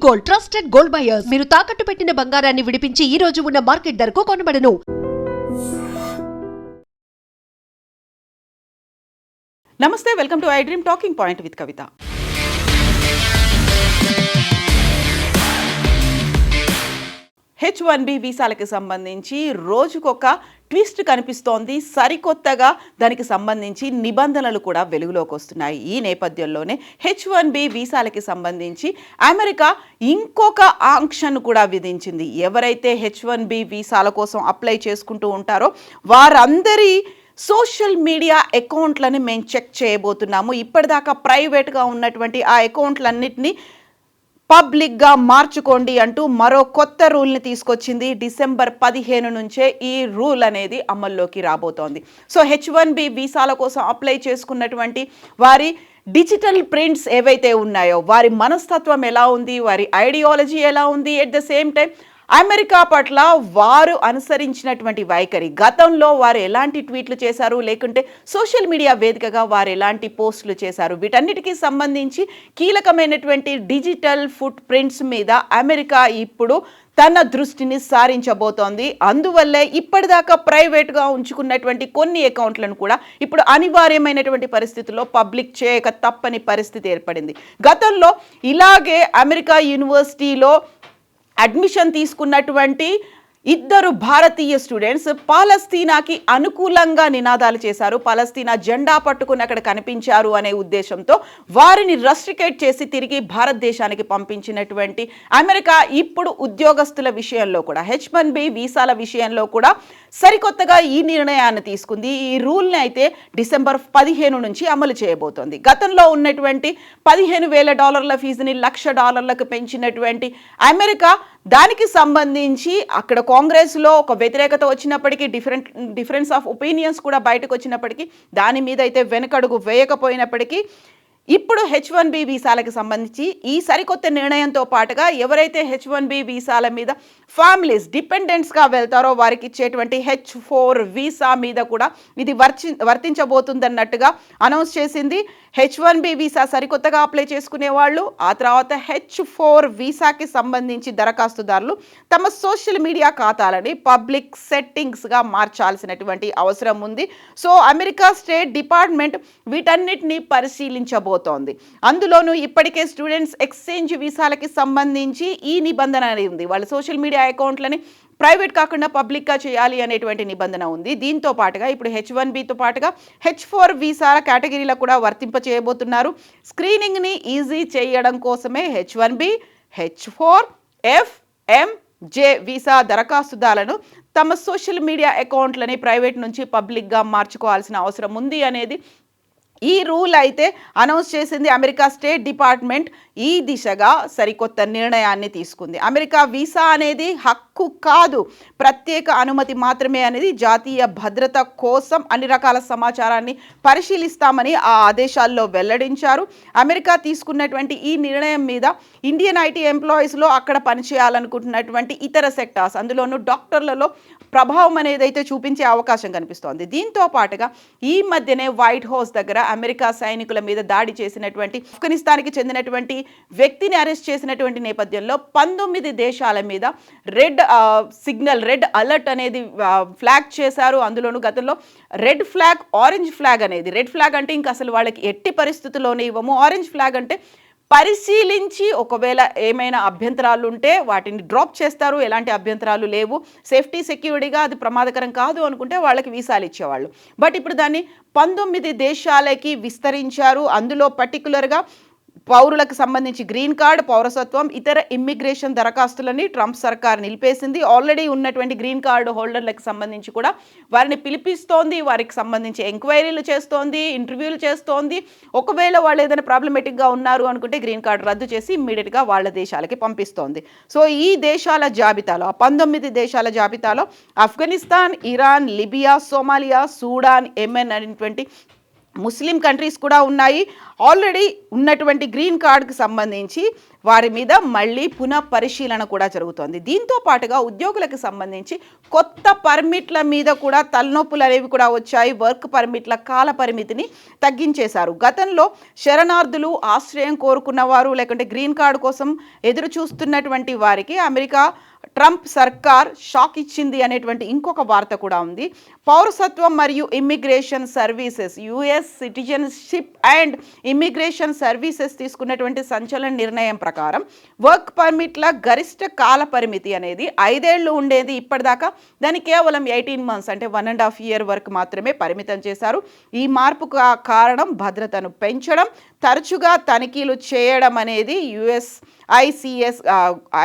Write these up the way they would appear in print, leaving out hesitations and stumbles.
Gold, trusted gold buyers. మీరు తాకట్టు పెట్టిన బంగారాన్ని విడిపించి ఈ రోజు ఉన్న మార్కెట్ ధరకు కొనబడను. నమస్తే, welcome to I dream talking point with Kavitha. H1B వీసాలకు సంబంధించి రోజుకొక ట్విస్ట్ కనిపిస్తోంది. సరికొత్తగా దానికి సంబంధించి నిబంధనలు కూడా వెలుగులోకి వస్తున్నాయి. ఈ నేపథ్యంలోనే H1B వీసాలకి సంబంధించి అమెరికా ఇంకొక ఆంక్షను కూడా విధించింది. ఎవరైతే H1B వీసాల కోసం అప్లై చేసుకుంటూ ఉంటారో వారందరి సోషల్ మీడియా అకౌంట్లని మేము చెక్ చేయబోతున్నాము. ఇప్పటిదాకా ప్రైవేట్గా ఉన్నటువంటి ఆ అకౌంట్లన్నింటినీ పబ్లిక్గా మార్చుకోండి అంటూ మరో కొత్త రూల్ని తీసుకొచ్చింది. డిసెంబర్ 15 నుంచే ఈ రూల్ అనేది అమల్లోకి రాబోతోంది. సో H1B వీసాల కోసం అప్లై చేసుకున్నటువంటి వారి డిజిటల్ ప్రింట్స్ ఏవైతే ఉన్నాయో, వారి మనస్తత్వం ఎలా ఉంది, వారి ఐడియాలజీ ఎలా ఉంది, at the same time America పట్ల వారు అనుసరించినటువంటి వైఖరి, గతంలో వారు ఎలాంటి ట్వీట్లు చేశారు, లేకుంటే సోషల్ మీడియా వేదికగా వారు ఎలాంటి పోస్టులు చేశారు, వీటన్నిటికీ సంబంధించి కీలకమైనటువంటి డిజిటల్ ఫుట్ ప్రింట్స్ మీద అమెరికా ఇప్పుడు తన దృష్టిని సారించబోతోంది. అందువల్లే ఇప్పటిదాకా ప్రైవేట్గా ఉంచుకున్నటువంటి కొన్ని అకౌంట్లను కూడా ఇప్పుడు అనివార్యమైనటువంటి పరిస్థితుల్లో పబ్లిక్ చేయక తప్పని పరిస్థితి ఏర్పడింది. గతంలో ఇలాగే అమెరికా యూనివర్సిటీలో అడ్మిషన్ తీసుకున్నటువంటి ఇద్దరు భారతీయ స్టూడెంట్స్ పాలస్తీనాకి అనుకూలంగా నినాదాలు చేశారు, పాలస్తీనా జెండా పట్టుకుని అక్కడ కనిపించారు అనే ఉద్దేశంతో వారిని రస్ట్రికేట్ చేసి తిరిగి భారతదేశానికి పంపించినటువంటి అమెరికా ఇప్పుడు ఉద్యోగస్తుల విషయంలో కూడా H1B వీసాల విషయంలో కూడా సరికొత్తగా ఈ నిర్ణయాన్ని తీసుకుంది. ఈ రూల్ని అయితే డిసెంబర్ 15 నుంచి అమలు చేయబోతోంది. గతంలో ఉన్నటువంటి $15,000 ఫీజుని $1,00,000 పెంచినటువంటి అమెరికా దానికి సంబంధించి అక్కడ కాంగ్రెస్లో ఒక వ్యతిరేకత వచ్చినప్పటికీ, డిఫరెన్స్ ఆఫ్ ఒపీనియన్స్ కూడా బయటకు వచ్చినప్పటికీ దాని మీద అయితే వెనకడుగు వేయకపోయినప్పటికీ ఇప్పుడు H1B వీసాలకు సంబంధించి ఈ సరికొత్త నిర్ణయంతో పాటుగా ఎవరైతే H1B వీసాల మీద ఫ్యామిలీస్ డిపెండెంట్స్గా వెళ్తారో వారికి ఇచ్చేటువంటి H4 వీసా మీద కూడా ఇది వర్తించబోతుందన్నట్టుగా అనౌన్స్ చేసింది. H1B వీసా సరికొత్తగా అప్లై చేసుకునే వాళ్ళు, ఆ తర్వాత H4 వీసాకి సంబంధించి దరఖాస్తుదారులు తమ సోషల్ మీడియా ఖాతాలని పబ్లిక్ సెట్టింగ్స్గా మార్చాల్సినటువంటి అవసరం ఉంది. సో అమెరికా స్టేట్ డిపార్ట్మెంట్ వీటన్నిటిని పరిశీలించబోతోంది. అందులోనూ ఇప్పటికే స్టూడెంట్స్ ఎక్స్చేంజ్ వీసాలకి సంబంధించి ఈ నిబంధన అనేది ఉంది. వాళ్ళ సోషల్ మీడియా అకౌంట్లని ప్రైవేట్ కాకుండా పబ్లిక్గా చేయాలి అనేటువంటి నిబంధన ఉంది. దీంతో పాటుగా ఇప్పుడు H1Bతో పాటుగా H4 వీసాల కేటగిరీలో కూడా వర్తింప చేయబోతున్నారు. స్క్రీనింగ్ని ఈజీ చేయడం కోసమే H1B, H4, FMJ వీసా దరఖాస్తుదారులను తమ సోషల్ మీడియా అకౌంట్లని ప్రైవేట్ నుంచి పబ్లిక్గా మార్చుకోవాల్సిన అవసరం ఉంది అనేది ఈ రూల్ అయితే అనౌన్స్ చేసింది అమెరికా స్టేట్ డిపార్ట్మెంట్. ఈ దిశగా సరికొత్త నిర్ణయాన్ని తీసుకుంది. అమెరికా వీసా అనేది హక్కు కాదు, ప్రత్యేక అనుమతి మాత్రమే అనేది జాతీయ భద్రత కోసం అన్ని రకాల సమాచారాన్ని పరిశీలిస్తామని ఆ ఆదేశాల్లో వెల్లడించారు. అమెరికా తీసుకున్నటువంటి ఈ నిర్ణయం మీద ఇండియన్ ఐటీ ఎంప్లాయీస్లో అక్కడ పనిచేయాలనుకుంటున్నటువంటి ఇతర సెక్టార్స్, అందులోనూ డాక్టర్లలో ప్రభావం అనేది అయితే చూపించే అవకాశం కనిపిస్తోంది. దీంతో పాటుగా ఈ మధ్యనే వైట్ హౌస్ దగ్గర అమెరికా సైనికుల మీద దాడి చేసినటువంటి ఆఫ్ఘనిస్తాన్కి చెందినటువంటి వ్యక్తిని అరెస్ట్ చేసినటువంటి నేపథ్యంలో 19 దేశాల మీద రెడ్ సిగ్నల్, రెడ్ అలర్ట్ అనేది ఫ్లాగ్ చేశారు. అందులోనూ గతంలో రెడ్ ఫ్లాగ్, ఆరెంజ్ ఫ్లాగ్ అనేది, రెడ్ ఫ్లాగ్ అంటే ఇంకా అసలు వాళ్ళకి ఎట్టి పరిస్థితుల్లోనే ఇవ్వము, ఆరెంజ్ ఫ్లాగ్ అంటే పరిశీలించి ఒకవేళ ఏమైనా అభ్యంతరాలు ఉంటే వాటిని డ్రాప్ చేస్తారు, ఎలాంటి అభ్యంతరాలు లేవు, సేఫ్టీ సెక్యూరిటీగా అది ప్రమాదకరం కాదు అనుకుంటే వాళ్ళకి వీసాలు ఇచ్చేవాళ్ళు. బట్ ఇప్పుడు దాన్ని 19 దేశాలకి విస్తరించారు. అందులో పర్టికులర్గా పౌరులకు సంబంధించి గ్రీన్ కార్డ్, పౌరసత్వం, ఇతర ఇమ్మిగ్రేషన్ దరఖాస్తులని ట్రంప్ సర్కార్ నిలిపేసింది. ఆల్రెడీ ఉన్నటువంటి గ్రీన్ కార్డు హోల్డర్లకు సంబంధించి కూడా వారిని పిలిపిస్తోంది, వారికి సంబంధించి ఎంక్వైరీలు చేస్తోంది, ఇంటర్వ్యూలు చేస్తోంది. ఒకవేళ వాళ్ళు ఏదైనా ప్రాబ్లమేటిక్గా ఉన్నారు అనుకుంటే గ్రీన్ కార్డు రద్దు చేసి ఇమ్మీడియట్గా వాళ్ళ దేశాలకి పంపిస్తోంది. సో ఈ దేశాల జాబితాలో, 19 దేశాల జాబితాలో Afghanistan, Iran, Libya, Somalia, Sudan, Yemen అనేటువంటి ముస్లిం కంట్రీస్ కూడా ఉన్నాయి. ఆల్రెడీ ఉన్నటువంటి గ్రీన్ కార్డ్కి సంబంధించి వారి మీద మళ్ళీ పునః పరిశీలన కూడా జరుగుతోంది. దీంతో పాటుగా ఉద్యోగులకు సంబంధించి కొత్త పర్మిట్ల మీద కూడా తలనొప్పులు అనేవి కూడా వచ్చాయి. వర్క్ పర్మిట్ల కాల పరిమితిని తగ్గించేశారు. గతంలో శరణార్థులు, ఆశ్రయం కోరుకున్న వారు, లేకుంటే గ్రీన్ కార్డు కోసం ఎదురు చూస్తున్నటువంటి వారికి అమెరికా ట్రంప్ సర్కార్ షాక్ ఇచ్చింది అనేటువంటి ఇంకొక వార్త కూడా ఉంది. పౌరసత్వం మరియు immigration services, US citizenship and immigration services తీసుకున్నటువంటి సంచలన నిర్ణయం ప్రకారం వర్క్ పర్మిట్ల గరిష్ట కాల పరిమితి అనేది 5 ఏళ్ళు ఉండేది ఇప్పటిదాకా. దాన్ని కేవలం 18 months అంటే 1.5 year వరకు మాత్రమే పరిమితం చేశారు. ఈ మార్పు కారణం భద్రతను పెంచడం, తరచుగా తనిఖీలు చేయడం అనేది USICS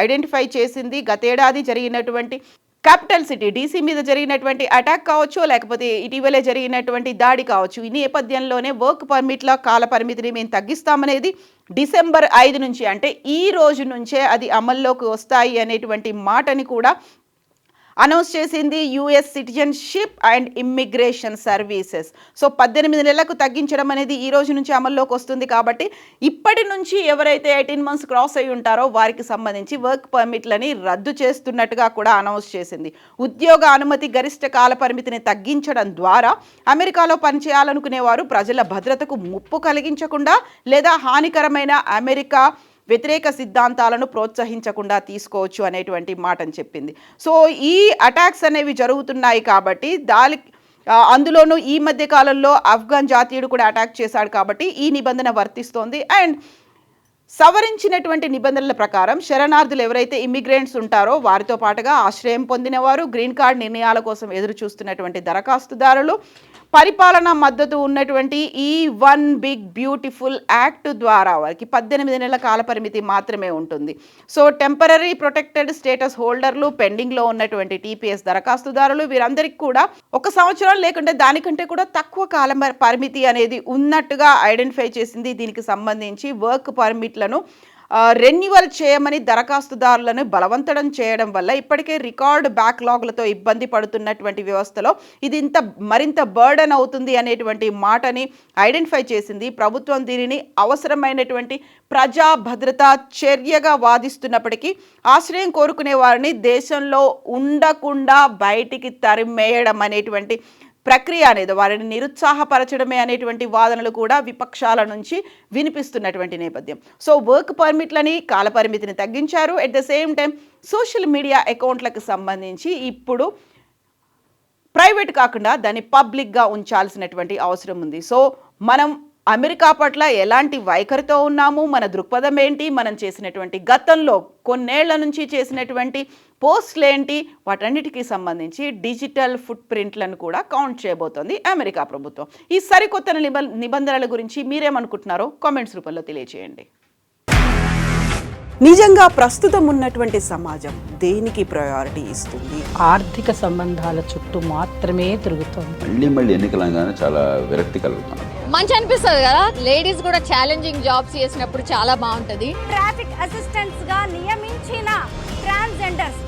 ఐడెంటిఫై చేసింది. గతేడాది జరిగినటువంటి క్యాపిటల్ సిటీ DC మీద జరిగినటువంటి అటాక్ కావచ్చు, లేకపోతే ఇటీవలే జరిగినటువంటి దాడి కావచ్చు, ఈ నేపథ్యంలోనే వర్క్ పర్మిట్ల కాల పరిమితిని మేము తగ్గిస్తామనేది December 5 నుంచి, అంటే ఈ రోజు నుంచే అది అమల్లోకి వస్తాయి అనేటువంటి మాటని కూడా అనౌన్స్ చేసింది US citizenship and immigration services. So 18 నెలలకు తగ్గించడం అనేది ఈ రోజు నుంచి అమల్లోకి వస్తుంది. కాబట్టి ఇప్పటి నుంచి ఎవరైతే 18 months క్రాస్ అయి ఉంటారో వారికి సంబంధించి వర్క్ పర్మిట్లని రద్దు చేస్తున్నట్టుగా కూడా అనౌన్స్ చేసింది. ఉద్యోగ అనుమతి గరిష్ట కాల పరిమితిని తగ్గించడం ద్వారా అమెరికాలో పనిచేయాలనుకునే వారు ప్రజల భద్రతకు ముప్పు కలిగించకుండా లేదా హానికరమైన అమెరికా వ్యతిరేక సిద్ధాంతాలను ప్రోత్సహించకుండా తీసుకోవచ్చు అనేటువంటి మాటని చెప్పింది. సో ఈ అటాక్స్ అనేవి జరుగుతున్నాయి కాబట్టి అందులోనూ ఈ మధ్య కాలంలో ఆఫ్ఘన్ జాతీయుడు కూడా అటాక్ చేశాడు కాబట్టి ఈ నిబంధన వర్తిస్తోంది. అండ్ సవరించినటువంటి నిబంధనల ప్రకారం శరణార్థులు ఎవరైతే ఇమిగ్రెంట్స్ ఉంటారో వారితో పాటుగా ఆశ్రయం పొందినవారు, గ్రీన్ కార్డ్ నిర్ణయాల కోసం ఎదురు చూస్తున్నటువంటి దరఖాస్తుదారులు, పరిపాలన మద్దతు ఉన్నటువంటి ఈ వన్ బిగ్ బ్యూటిఫుల్ యాక్ట్ ద్వారా వారికి 18 నెలల కాల పరిమితి మాత్రమే ఉంటుంది. సో టెంపరరీ ప్రొటెక్టెడ్ స్టేటస్ హోల్డర్లు, పెండింగ్లో ఉన్నటువంటి TPS దరఖాస్తుదారులు, వీరందరికీ కూడా 1 సంవత్సరం లేకుంటే దానికంటే కూడా తక్కువ కాల పరిమితి అనేది ఉన్నట్టుగా ఐడెంటిఫై చేసింది. దీనికి సంబంధించి వర్క్ పర్మిట్లను రెన్యువల్ చేయమని దరఖాస్తుదారులను బలవంతం చేయడం వల్ల ఇప్పటికే రికార్డ్ బ్యాక్లాగ్లతో ఇబ్బంది పడుతున్నటువంటి వ్యవస్థలో ఇది మరింత బర్డెన్ అవుతుంది అనేటువంటి మాటని ఐడెంటిఫై చేసింది. ప్రభుత్వం దీనిని అవసరమైనటువంటి ప్రజా భద్రతా చర్యగా వాదిస్తున్నప్పటికీ ఆశ్రయం కోరుకునే వారిని దేశంలో ఉండకుండా బయటికి తరిమేయడం అనేటువంటి ప్రక్రియ అనేది వారిని నిరుత్సాహపరచడమే అనేటువంటి వాదనలు కూడా విపక్షాల నుంచి వినిపిస్తున్నటువంటి నేపథ్యం. సో వర్క్ పర్మిట్లని కాలపరిమితిని తగ్గించారు. At the same time social media అకౌంట్లకు సంబంధించి ఇప్పుడు ప్రైవేట్ కాకుండా దాన్ని పబ్లిక్గా ఉంచాల్సినటువంటి అవసరం ఉంది. సో మనం అమెరికా పట్ల ఎలాంటి వైఖరితో ఉన్నాము, మన దృక్పథం ఏంటి, మనం చేసినటువంటి గతంలో కొన్నేళ్ల నుంచి చేసినటువంటి పోస్టులు ఏంటి, వాటన్నిటికీ సంబంధించి డిజిటల్ ఫుట్ ప్రింట్లను కూడా కౌంట్ చేయబోతోంది అమెరికా ప్రభుత్వం. ఈ సరికొత్త నిబంధనల గురించి మీరేమనుకుంటున్నారో కామెంట్స్ రూపంలో తెలియజేయండి. నిజంగా ప్రస్తుతం ఉన్నటువంటి సమాజం దేనికి ప్రయారిటీ ఇస్తుంది? ఆర్థిక సంబంధాల చుట్టూ మాత్రమే తిరుగుతుంది. మళ్ళీ ఎన్నికలంగానే చాలా విరక్తి కలుగుతున్నాం. మంచి అనిపిస్తుంది కదా, లేడీస్ కూడా ఛాలెంజింగ్ జాబ్స్ చేసినప్పుడు చాలా బాగుంటది. ట్రాఫిక్ అసిస్టెంట్స్ గా నియమించిన ట్రాన్స్జెండర్స్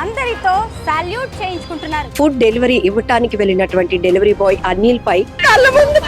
అందరితో సాల్యూట్ చేయించుకుంటున్నారు. ఫుడ్ డెలివరీ ఇవ్వటానికి వెళ్ళినటువంటి డెలివరీ బాయ్ అనిల్ పై కళ్ళ ముందు